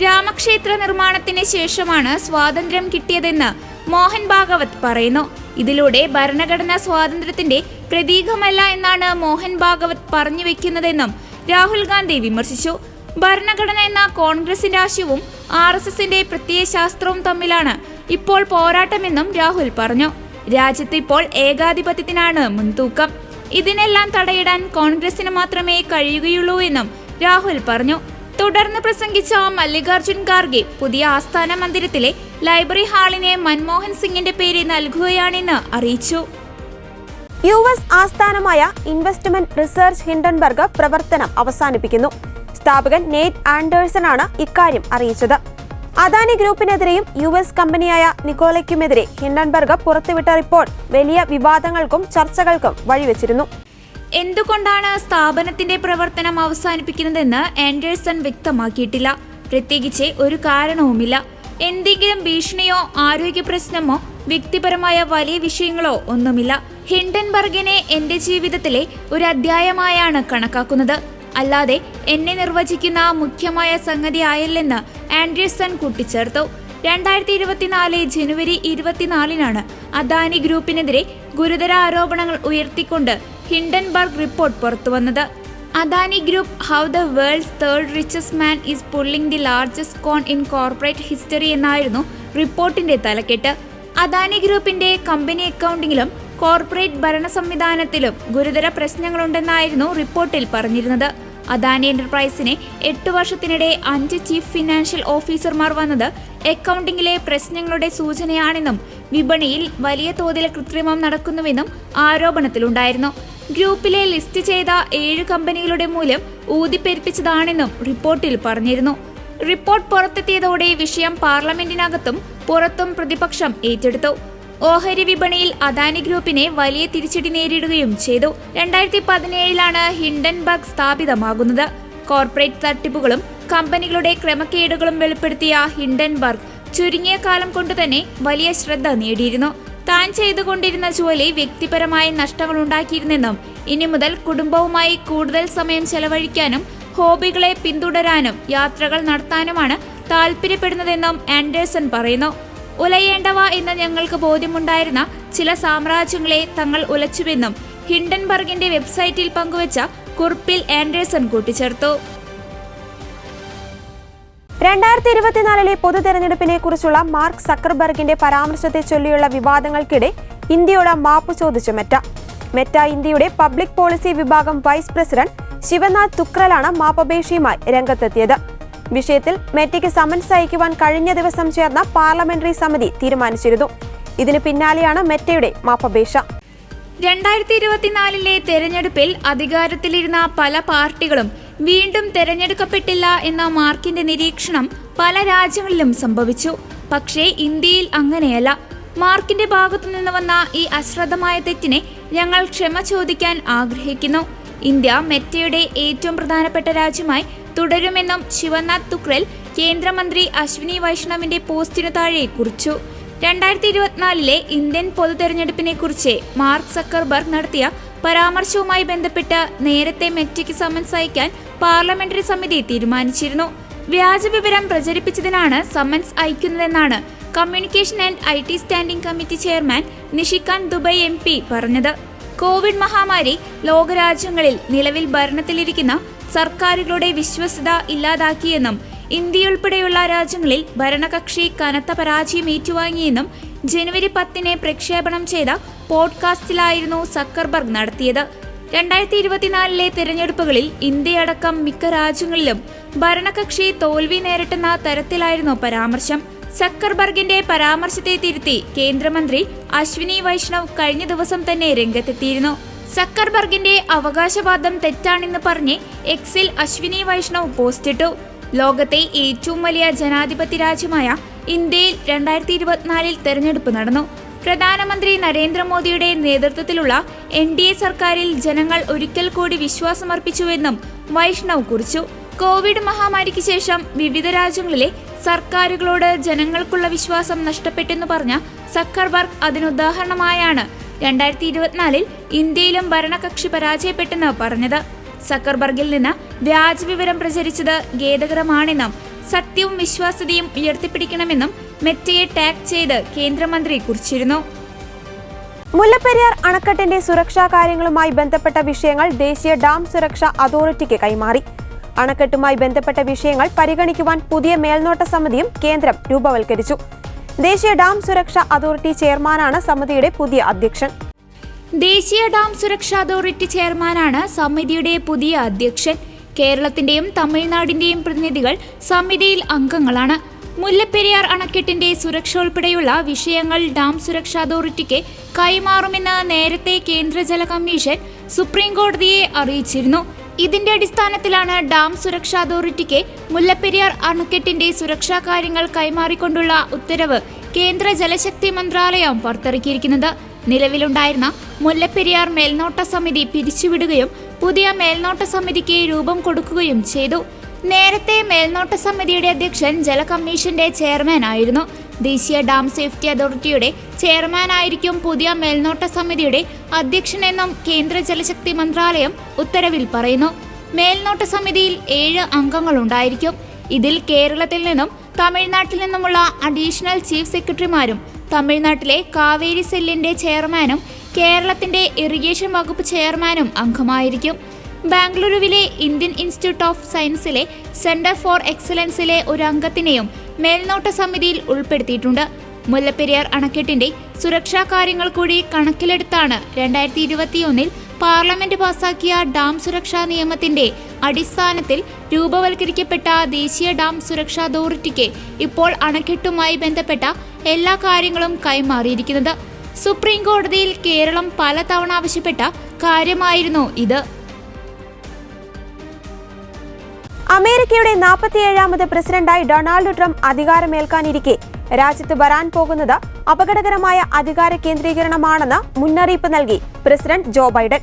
രാമക്ഷേത്ര നിർമ്മാണത്തിന് ശേഷമാണ് സ്വാതന്ത്ര്യം കിട്ടിയതെന്ന് മോഹൻ ഭാഗവത് പറയുന്നു. ഇതിലൂടെ ഭരണഘടനാ സ്വാതന്ത്ര്യത്തിന്റെ പ്രതീകമല്ല എന്നാണ് മോഹൻ ഭാഗവത് പറഞ്ഞു വെക്കുന്നതെന്നും രാഹുൽ ഗാന്ധി വിമർശിച്ചു. ഭരണഘടന എന്ന കോൺഗ്രസിന്റെ ആശയവും RSSന്റെ പ്രത്യയശാസ്ത്രവും തമ്മിലാണ് ഇപ്പോൾ പോരാട്ടമെന്നും രാഹുൽ പറഞ്ഞു. രാജ്യത്ത് ഇപ്പോൾ ഏകാധിപത്യത്തിനാണ് മുൻതൂക്കം. ഇതിനെല്ലാം തടയിടാൻ കോൺഗ്രസിന് മാത്രമേ കഴിയുകയുള്ളൂ എന്നും രാഹുൽ പറഞ്ഞു. തുടർന്ന് പ്രസംഗിച്ച മല്ലികാർജുൻ ഖാർഗെ പുതിയ ആസ്ഥാന മന്ദിരത്തിലെ ലൈബ്രറി ഹാളിനെ മൻമോഹൻ സിംഗിന്റെ പേര് നൽകുകയാണെന്ന് അറിയിച്ചു. US ആസ്ഥാനമായ ഇൻവെസ്റ്റ്മെന്റ് റിസർച്ച് ഹിൻഡൻബർഗ് പ്രവർത്തനം അവസാനിപ്പിക്കുന്നു. സ്ഥാപകൻ നേറ്റ് ആൻഡേഴ്സൺ ആണ് ഇക്കാര്യം അറിയിച്ചത്. അദാനി ഗ്രൂപ്പിനെതിരെയും US കമ്പനിയായ നിക്കോളയ്ക്കുമെതിരെ ഹിൻഡൻബർഗ് പുറത്തുവിട്ട റിപ്പോർട്ട് വലിയ വിവാദങ്ങൾക്കും ചർച്ചകൾക്കും വഴിവെച്ചിരുന്നു. എന്തുകൊണ്ടാണ് സ്ഥാപനത്തിന്റെ പ്രവർത്തനം അവസാനിപ്പിക്കുന്നതെന്ന് ആൻഡേഴ്സൺ വ്യക്തമാക്കിയിട്ടില്ല. പ്രത്യേകിച്ച് ഒരു കാരണവുമില്ല. എന്തെങ്കിലും ഭീഷണിയോ ആരോഗ്യ പ്രശ്നമോ വ്യക്തിപരമായ വലിയ വിഷയങ്ങളോ ഒന്നുമില്ല. ഹിൻഡൻബർഗിനെ എന്റെ ജീവിതത്തിലെ ഒരു അധ്യായമായാണ് കണക്കാക്കുന്നത്, അല്ലാതെ എന്നെ നിർവചിക്കുന്ന മുഖ്യമായ സംഗതി ആയല്ലെന്ന് ആൻഡേഴ്സൺ കൂട്ടിച്ചേർത്തു. 2024 ജനുവരി 24 അദാനി ഗ്രൂപ്പിനെതിരെ ഗുരുതര ആരോപണങ്ങൾ ഉയർത്തിക്കൊണ്ട് ഹിൻഡൻബർഗ് റിപ്പോർട്ട് പുറത്തുവന്നത്. Adani group how the world's third richest man is pulling the largest con in corporate history എന്നായിരുന്നു റിപ്പോർട്ടിന്റെ തലക്കെട്ട്. അദാനി ഗ്രൂപ്പിന്റെ കമ്പനി അക്കൗണ്ടിങ്ങിലും കോർപ്പറേറ്റ് ഭരണ സംവിധാനത്തിലും ഗുരുതര പ്രശ്നങ്ങളുണ്ടെന്നായിരുന്നു റിപ്പോർട്ടിൽ പറഞ്ഞിരുന്നത്. അദാനി എന്റർപ്രൈസിനെ 8 വർഷത്തിനിടെ 5 ചീഫ് ഫിനാൻഷ്യൽ ഓഫീസർമാർ വന്നത് അക്കൗണ്ടിങ്ങിലെ പ്രശ്നങ്ങളുടെ സൂചനയാണെന്നും വിപണിയിൽ വലിയ തോതിൽ കൃത്രിമം നടക്കുന്നുവെന്നും ആരോപണത്തിലുണ്ടായിരുന്നു. ഗ്രൂപ്പിലെ ലിസ്റ്റ് ചെയ്ത 7 കമ്പനികളുടെ മൂല്യം ഊതിപ്പെരുപ്പിച്ചതാണെന്നും റിപ്പോർട്ടിൽ പറഞ്ഞിരുന്നു. റിപ്പോർട്ട് പുറത്തെത്തിയതോടെ വിഷയം പാർലമെന്റിനകത്തും പുറത്തും പ്രതിപക്ഷം ഏറ്റെടുത്തു. ഓഹരി വിപണിയിൽ അദാനി ഗ്രൂപ്പിനെ വലിയ തിരിച്ചടി നേരിടുകയും ചെയ്തു. 2017 ഹിൻഡൻബർഗ് സ്ഥാപിതമാകുന്നത്. കോർപ്പറേറ്റ് തട്ടിപ്പുകളും കമ്പനികളുടെ ക്രമക്കേടുകളും വെളിപ്പെടുത്തിയ ഹിൻഡൻബർഗ് ചുരുങ്ങിയ കാലം കൊണ്ടുതന്നെ വലിയ ശ്രദ്ധ നേടിയിരുന്നു. താൻ ചെയ്തുകൊണ്ടിരുന്ന ജോലി വ്യക്തിപരമായ നഷ്ടങ്ങൾ ഉണ്ടാക്കിയിരുന്നെന്നും ഇനി മുതൽ കുടുംബവുമായി കൂടുതൽ സമയം ചെലവഴിക്കാനും ഹോബികളെ പിന്തുടരാനും യാത്രകൾ നടത്താനുമാണ് താല്പര്യപ്പെടുന്നതെന്നും ആൻഡേഴ്സൺ പറയുന്നു. ഉലയേണ്ടവ എന്ന് ഞങ്ങൾക്ക് ബോധ്യമുണ്ടായിരുന്ന ചില സാമ്രാജ്യങ്ങളെ തങ്ങൾ ഉലച്ചുവെന്നും ഹിൻഡൻബർഗിന്റെ വെബ്സൈറ്റിൽ പങ്കുവച്ച കുറിപ്പിൽ ആൻഡേഴ്സൺ കൂട്ടിച്ചേർത്തു. 2024 പൊതു തെരഞ്ഞെടുപ്പിനെ കുറിച്ചുള്ള മാർക്ക് സക്കർബർഗിന്റെ പരാമർശത്തെ ചൊല്ലിയുള്ള വിവാദങ്ങൾക്കിടെ ഇന്ത്യയോട് മാപ്പ് ചോദിച്ചു മെറ്റ ഇന്ത്യയുടെ പബ്ലിക് പോളിസി വിഭാഗം വൈസ് പ്രസിഡന്റ് ശിവനാഥ് തുക്രലാണ് മാപ്പപേക്ഷയുമായി രംഗത്തെത്തിയത്. വിഷയത്തിൽ മെറ്റയ്ക്ക് സമൻസ് അയക്കുവാൻ കഴിഞ്ഞ ദിവസം ചേർന്ന പാർലമെന്ററി സമിതി തീരുമാനിച്ചിരുന്നു. ഇതിന് പിന്നാലെയാണ് മെറ്റയുടെ മാപ്പപേക്ഷ. 2024 തെരഞ്ഞെടുപ്പിൽ അധികാരത്തിലിരുന്ന പല പാർട്ടികളും വീണ്ടും തെരഞ്ഞെടുക്കപ്പെട്ടില്ല എന്ന മാർക്കിന്റെ നിരീക്ഷണം പല രാജ്യങ്ങളിലും സംഭവിച്ചു. പക്ഷേ ഇന്ത്യയിൽ അങ്ങനെയല്ല. മാർക്കിന്റെ ഭാഗത്തുനിന്ന് വന്ന ഈ അശ്രദ്ധമായ തെറ്റിനെ ഞങ്ങൾ ക്ഷമ ചോദിക്കാൻ ആഗ്രഹിക്കുന്നു. ഇന്ത്യ മെറ്റയുടെ ഏറ്റവും പ്രധാനപ്പെട്ട രാജ്യമായി തുടരുമെന്നും ശിവനാഥ് തുക്രൽ കേന്ദ്രമന്ത്രി അശ്വിനി വൈഷ്ണവിന്റെ പോസ്റ്റിനു താഴെ കുറിച്ചു. 2024 ഇന്ത്യൻ പൊതു തെരഞ്ഞെടുപ്പിനെ കുറിച്ച് മാർക്ക് സക്കർബർഗ് നടത്തിയ പരാമർശവുമായി ബന്ധപ്പെട്ട് നേരത്തെ മെറ്റയ്ക്ക് സമൻസ് അയക്കാൻ പാർലമെന്ററി സമിതി തീരുമാനിച്ചിരുന്നു. വ്യാജ വിവരം പ്രചരിപ്പിച്ചതിനാണ് സമൻസ് അയക്കുന്നതെന്നാണ് communication and IT standing committee chairman Nishikant Dubey MP പറഞ്ഞത്. കോവിഡ് മഹാമാരി ലോകരാജ്യങ്ങളിൽ നിലവിൽ ഭരണത്തിലിരിക്കുന്ന സർക്കാരുകളുടെ വിശ്വസ്തത ഇല്ലാതാക്കിയെന്നും ഇന്ത്യയുൾപ്പെടെയുള്ള രാജ്യങ്ങളിൽ ഭരണകക്ഷി കനത്ത പരാജയം ഏറ്റുവാങ്ങിയെന്നും ജനുവരി 10 പ്രക്ഷേപണം ചെയ്ത പോഡ്കാസ്റ്റിലായിരുന്നു സക്കർബർഗ് നടത്തിയത്. 2024 തെരഞ്ഞെടുപ്പുകളിൽ ഇന്ത്യയടക്കം മിക്ക രാജ്യങ്ങളിലും ഭരണകക്ഷി തോൽവി നേരിട്ടുന്ന തരത്തിലായിരുന്നു പരാമർശം. സക്കർബർഗിന്റെ പരാമർശത്തെ തിരുത്തി കേന്ദ്രമന്ത്രി അശ്വിനി വൈഷ്ണവ് കഴിഞ്ഞ ദിവസം തന്നെ രംഗത്തെത്തിയിരുന്നു. സക്കർബർഗിന്റെ അവകാശവാദം തെറ്റാണെന്ന് പറഞ്ഞ് എക്സിൽ അശ്വിനി വൈഷ്ണവ് പോസ്റ്റിട്ടു. ലോകത്തെ ഏറ്റവും വലിയ ജനാധിപത്യ രാജ്യമായ ഇന്ത്യയിൽ 2024 തെരഞ്ഞെടുപ്പ് നടന്നു. പ്രധാനമന്ത്രി നരേന്ദ്രമോദിയുടെ നേതൃത്വത്തിലുള്ള NDA സർക്കാരിൽ ജനങ്ങൾ ഒരിക്കൽ കൂടി വിശ്വാസമർപ്പിച്ചുവെന്നും വൈഷ്ണവ് കുറിച്ചു. കോവിഡ് മഹാമാരിക്ക് ശേഷം വിവിധ രാജ്യങ്ങളിലെ സർക്കാരുകളോട് ജനങ്ങൾക്കുള്ള വിശ്വാസം നഷ്ടപ്പെട്ടെന്ന് പറഞ്ഞ സക്കർബർഗ് അതിനുദാഹരണമായാണ് 2024 ഇന്ത്യയിലും ഭരണകക്ഷി പരാജയപ്പെട്ടെന്ന് പറഞ്ഞത്. സക്കർബർഗിൽ നിന്ന് വ്യാജവിവരം പ്രചരിച്ചത് ഖേദകരമാണെന്നും സത്യവും വിശ്വാസ്യതയും ഉയർത്തിപ്പിടിക്കണമെന്നും മെറ്റയെ ടാഗ് ചെയ്ത് കേന്ദ്രമന്ത്രി കുറിച്ചിരുന്നു. മുല്ലപ്പെരിയാർ അണക്കെട്ടിന്റെ സുരക്ഷാ കാര്യങ്ങളുമായി ബന്ധപ്പെട്ട വിഷയങ്ങൾ ദേശീയ ഡാം സുരക്ഷാ അതോറിറ്റിക്ക് കൈമാറി. അണക്കെട്ടുമായി ബന്ധപ്പെട്ട വിഷയങ്ങൾ പരിഗണിക്കുവാൻ പുതിയ മേൽനോട്ട സമിതിയും കേന്ദ്രം രൂപവൽക്കരിച്ചു. ദേശീയ ഡാം സുരക്ഷാ അതോറിറ്റി ചെയർമാനാണ് സമിതിയുടെ പുതിയ അധ്യക്ഷൻ. ദേശീയ ഡാം സുരക്ഷാ അതോറിറ്റി ചെയർമാനാണ് സമിതിയുടെ പുതിയ അധ്യക്ഷൻ. കേരളത്തിന്റെയും തമിഴ്നാടിന്റെയും പ്രതിനിധികൾ സമിതിയിൽ അംഗങ്ങളാണ്. മുല്ലപ്പെരിയാർ അണക്കെട്ടിന്റെ സുരക്ഷ ഉൾപ്പെടെയുള്ള വിഷയങ്ങൾ ഡാം സുരക്ഷാ അതോറിറ്റിക്ക് കൈമാറുമെന്ന് നേരത്തെ കേന്ദ്ര ജല കമ്മീഷൻ സുപ്രീം കോടതിയെ അറിയിച്ചിരുന്നു. ഇതിന്റെ അടിസ്ഥാനത്തിലാണ് ഡാം സുരക്ഷാ അതോറിറ്റിക്ക് മുല്ലപ്പെരിയാർ അണക്കെട്ടിന്റെ സുരക്ഷാ കാര്യങ്ങൾ കൈമാറിക്കൊണ്ടുള്ള ഉത്തരവ് കേന്ദ്ര ജലശക്തി മന്ത്രാലയം പുറത്തിറക്കിയിരിക്കുന്നത്. നിലവിലുണ്ടായിരുന്ന മുല്ലപ്പെരിയാർ മേൽനോട്ട സമിതി പിരിച്ചുവിടുകയും പുതിയ മേൽനോട്ട സമിതിക്ക് രൂപം കൊടുക്കുകയും ചെയ്തു. നേരത്തെ മേൽനോട്ട സമിതിയുടെ അധ്യക്ഷൻ ജല കമ്മീഷന്റെ ചെയർമാൻ ആയിരുന്നു. ദേശീയ ഡാം സേഫ്റ്റി അതോറിറ്റിയുടെ ചെയർമാനായിരിക്കും പുതിയ മേൽനോട്ട സമിതിയുടെ അധ്യക്ഷനെന്നും കേന്ദ്ര ജലശക്തി മന്ത്രാലയം ഉത്തരവിൽ പറയുന്നു. മേൽനോട്ട സമിതിയിൽ 7 അംഗങ്ങളുണ്ടായിരിക്കും. ഇതിൽ കേരളത്തിൽ നിന്നും തമിഴ്നാട്ടിൽ നിന്നുമുള്ള അഡീഷണൽ ചീഫ് സെക്രട്ടറിമാരും തമിഴ്നാട്ടിലെ കാവേരി സെല്ലിന്റെ ചെയർമാനും കേരളത്തിന്റെ ഇറിഗേഷൻ വകുപ്പ് ചെയർമാനും അംഗമായിരിക്കും. ബാംഗ്ലൂരുവിലെ ഇന്ത്യൻ ഇൻസ്റ്റിറ്റ്യൂട്ട് ഓഫ് സയൻസിലെ സെന്റർ ഫോർ എക്സലൻസിലെ ഒരു അംഗത്തിനെയും മേൽനോട്ട സമിതിയിൽ ഉൾപ്പെടുത്തിയിട്ടുണ്ട്. മുല്ലപ്പെരിയാർ അണക്കെട്ടിന്റെ സുരക്ഷാ കാര്യങ്ങൾ കൂടി കണക്കിലെടുത്താണ് 2021 പാർലമെന്റ് പാസാക്കിയ ഡാം സുരക്ഷാ നിയമത്തിന്റെ അടിസ്ഥാനത്തിൽ രൂപവൽക്കരിക്കപ്പെട്ട ദേശീയ ഡാം സുരക്ഷാ അതോറിറ്റിക്ക് ഇപ്പോൾ അണക്കെട്ടുമായി ബന്ധപ്പെട്ട എല്ലാ കാര്യങ്ങളും കൈമാറിയിരിക്കുന്നത്. സുപ്രീം കോടതിയിൽ കേരളം പലതവണ ആവശ്യപ്പെട്ട കാര്യമായിരുന്നു ഇത്. അമേരിക്കയുടെ 47ാമത് പ്രസിഡന്റായി ഡൊണാൾഡ് ട്രംപ് അധികാരമേൽക്കാനിരിക്കെ രാജ്യത്ത് വരാൻ പോകുന്നത് അപകടകരമായ അധികാര കേന്ദ്രീകരണമാണെന്ന് മുന്നറിയിപ്പ് നൽകി പ്രസിഡന്റ് ജോ ബൈഡൻ.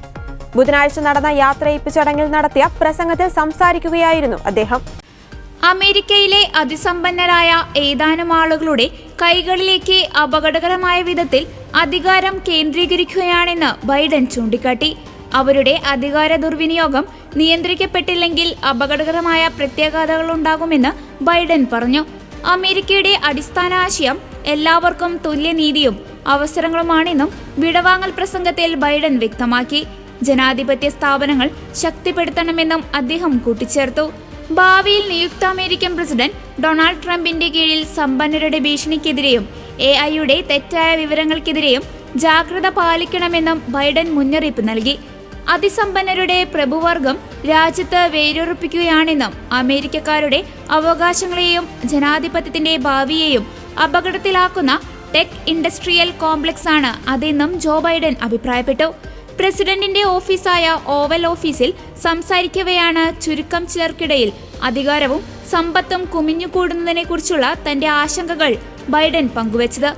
ബുധനാഴ്ച നടന്ന യാത്രയയപ്പ് ചടങ്ങിൽ നടത്തിയ പ്രസംഗത്തിൽ സംസാരിക്കുകയായിരുന്നു അദ്ദേഹം. അമേരിക്കയിലെ അതിസമ്പന്നരായ ഏതാനും ആളുകളുടെ കൈകളിലേക്ക് അപകടകരമായ വിധത്തിൽ അധികാരം കേന്ദ്രീകരിക്കുകയാണെന്ന് ബൈഡൻ ചൂണ്ടിക്കാട്ടി. അവരുടെ അധികാര ദുർവിനിയോഗം നിയന്ത്രിക്കപ്പെട്ടില്ലെങ്കിൽ അപകടകരമായ പ്രത്യാഘാതങ്ങളുണ്ടാകുമെന്ന് ബൈഡൻ പറഞ്ഞു. അമേരിക്കയുടെ അടിസ്ഥാന ആശയം എല്ലാവർക്കും തുല്യനീതിയും അവസരങ്ങളുമാണെന്നും വിടവാങ്ങൽ പ്രസംഗത്തിൽ ബൈഡൻ വ്യക്തമാക്കി. ജനാധിപത്യ സ്ഥാപനങ്ങൾ ശക്തിപ്പെടുത്തണമെന്നും അദ്ദേഹം കൂട്ടിച്ചേർത്തു. ഭാവിയിൽ നിയുക്ത അമേരിക്കൻ പ്രസിഡന്റ് ഡൊണാൾഡ് ട്രംപിന്റെ കീഴിൽ സമ്പന്നരുടെ ഭീഷണിക്കെതിരെയും AI-യുടെ തെറ്റായ വിവരങ്ങൾക്കെതിരെയും ജാഗ്രത പാലിക്കണമെന്നും ബൈഡൻ മുന്നറിയിപ്പ് നൽകി. അതിസമ്പന്നരുടെ പ്രഭുവർഗം രാജ്യത്ത് വേരുറപ്പിക്കുകയാണെന്നും അമേരിക്കക്കാരുടെ അവകാശങ്ങളെയും ജനാധിപത്യത്തിന്റെ ഭാവിയെയും അപകടത്തിലാക്കുന്ന ടെക് ഇൻഡസ്ട്രിയൽ കോംപ്ലക്സ് ആണ് അതെന്നും ജോ ബൈഡൻ അഭിപ്രായപ്പെട്ടു. പ്രസിഡന്റിന്റെ ഓഫീസായ ഓവൽ ഓഫീസിൽ സംസാരിക്കവെയാണ് ചുരുക്കം ചിലർക്കിടയിൽ അധികാരവും സമ്പത്തും കുമിഞ്ഞുകൂടുന്നതിനെക്കുറിച്ചുള്ള തന്റെ ആശങ്കകൾ ബൈഡൻ പങ്കുവച്ചത്.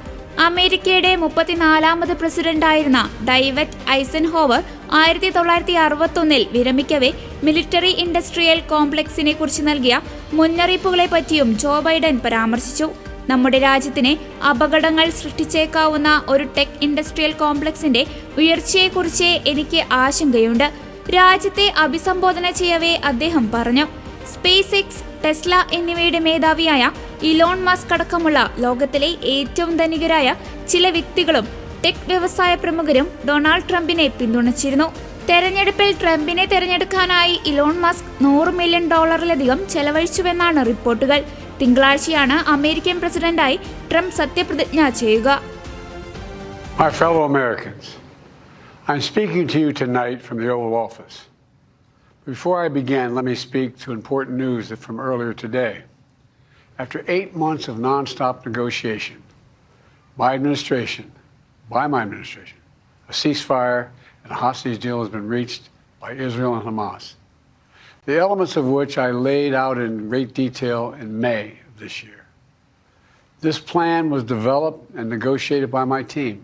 അമേരിക്കയുടെ 34ാമത് പ്രസിഡന്റായിരുന്ന ഡേവിഡ് ഐസൻഹോവർ 1961 വിരമിക്കവേ മിലിറ്ററി ഇൻഡസ്ട്രിയൽ കോംപ്ലക്സിനെ കുറിച്ച് നൽകിയ മുന്നറിയിപ്പുകളെ പറ്റിയും ജോ ബൈഡൻ പരാമർശിച്ചു. നമ്മുടെ രാജ്യത്തിന് അപകടങ്ങൾ സൃഷ്ടിച്ചേക്കാവുന്ന ഒരു ടെക് ഇൻഡസ്ട്രിയൽ കോംപ്ലക്സിന്റെ ഉയർച്ചയെക്കുറിച്ച് എനിക്ക് ആശങ്കയുണ്ട്. രാജ്യത്തെ അഭിസംബോധന ചെയ്യവേ അദ്ദേഹം പറഞ്ഞു. സ്പേസ് എക്സ്, ടെസ്ല എന്നിവയുടെ മേധാവിയായ ഇലോൺ മസ്ക് അടക്കമുള്ള ലോകത്തിലെ ഏറ്റവും ധനികരായ ചില വ്യക്തികളും ടെക് വ്യവസായ പ്രമുഖരും ഡൊണാൾഡ് ട്രംപിനെ പിന്തുണച്ചിരുന്നു. തെരഞ്ഞെടുപ്പിൽ ട്രംപിനെ തെരഞ്ഞെടുക്കാനായി ഇലോൺ മസ്ക് $100 മില്യൺ ചെലവഴിച്ചുവെന്നാണ് റിപ്പോർട്ടുകൾ. തിങ്കളാഴ്ചയാണ് അമേരിക്കൻ പ്രസിഡന്റായി ട്രംപ് സത്യപ്രതിജ്ഞ ചെയ്യുക. My fellow Americans, I'm speaking to you tonight from the Oval Office. Before I begin, let me speak to important news from earlier today. After 8 months of nonstop negotiation, my administration, a ceasefire and a hostage deal has been reached by Israel and Hamas, the elements of which I laid out in great detail in May of this year. This plan was developed and negotiated by my team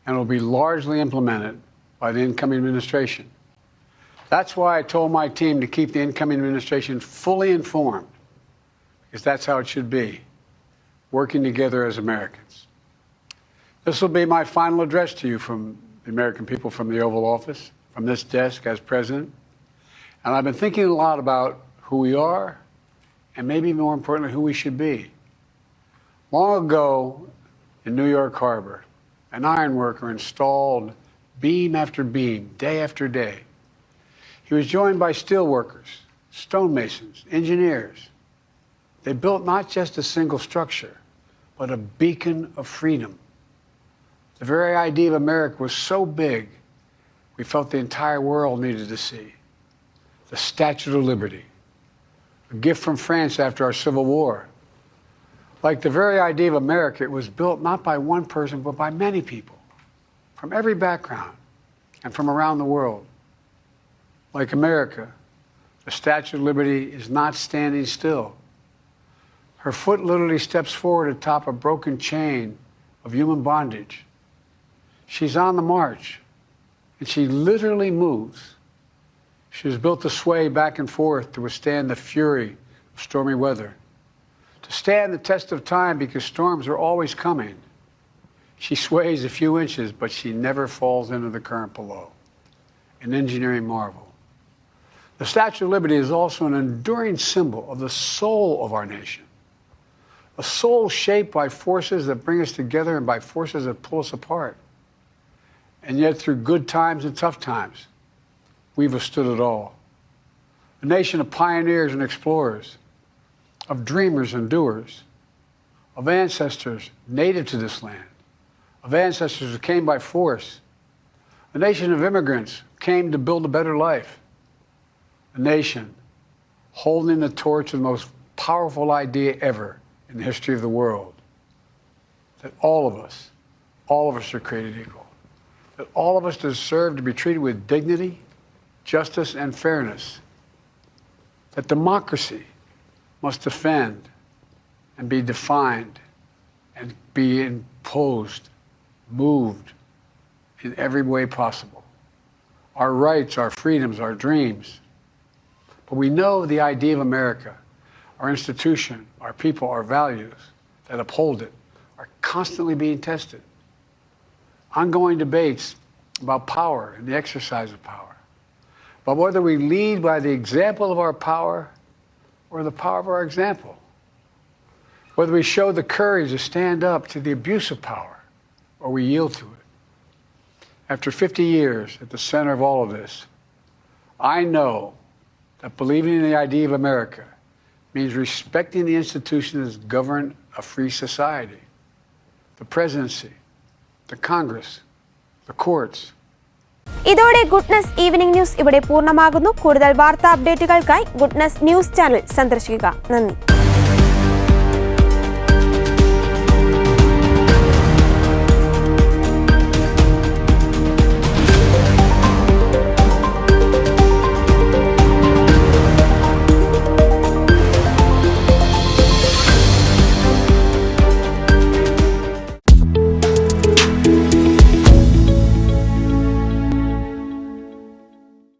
and will be largely implemented by the incoming administration. That's why I told my team to keep the incoming administration fully informed, because that's how it should be, working together as Americans. This will be my final address to you from the American people from the Oval Office, from this desk as president. And I've been thinking a lot about who we are and maybe more importantly, who we should be. Long ago in New York Harbor, an iron worker installed beam after beam, day after day. He was joined by steel workers, stonemasons, engineers. They built not just a single structure, but a beacon of freedom. The very idea of America was so big, we felt the entire world needed to see. The Statue of Liberty, a gift from France after our Civil War. Like the very idea of America, it was built not by one person, but by many people, from every background and from around the world. Like America, the Statue of Liberty is not standing still. Her foot literally steps forward atop a broken chain of human bondage. She's on the march, and she literally moves. She was built to sway back and forth to withstand the fury of stormy weather, to stand the test of time because storms are always coming. She sways a few inches, but she never falls into the current below. An engineering marvel. The Statue of Liberty is also an enduring symbol of the soul of our nation. A soul shaped by forces that bring us together and by forces that pull us apart. And yet, through good times and tough times, we've withstood it all. A nation of pioneers and explorers, of dreamers and doers, of ancestors native to this land, of ancestors who came by force, a nation of immigrants who came to build a better life, a nation holding the torch of the most powerful idea ever in the history of the world, that all of us are created equal, that all of us deserve to be treated with dignity, justice, and fairness, that democracy must defend and be defined and be imposed, moved in every way possible. Our rights, our freedoms, our dreams. But we know the idea of America, our institution, our people, our values that uphold it are constantly being tested. Ongoing debates about power and the exercise of power. But whether we lead by the example of our power or the power of our example, whether we show the courage to stand up to the abuse of power or we yield to it. After 50 years at the center of all of this, I know that believing in the idea of America means respecting the institutions that govern a free society, the presidency, the Congress, the courts. ഇതോടെ goodness evening news ഇവിടെ പൂർണ്ണമാകുന്നു. കൂടുതൽ വാർത്താ അപ്ഡേറ്റുകൾക്കായി goodness news channel സന്ദർശിക്കുക. നന്ദി.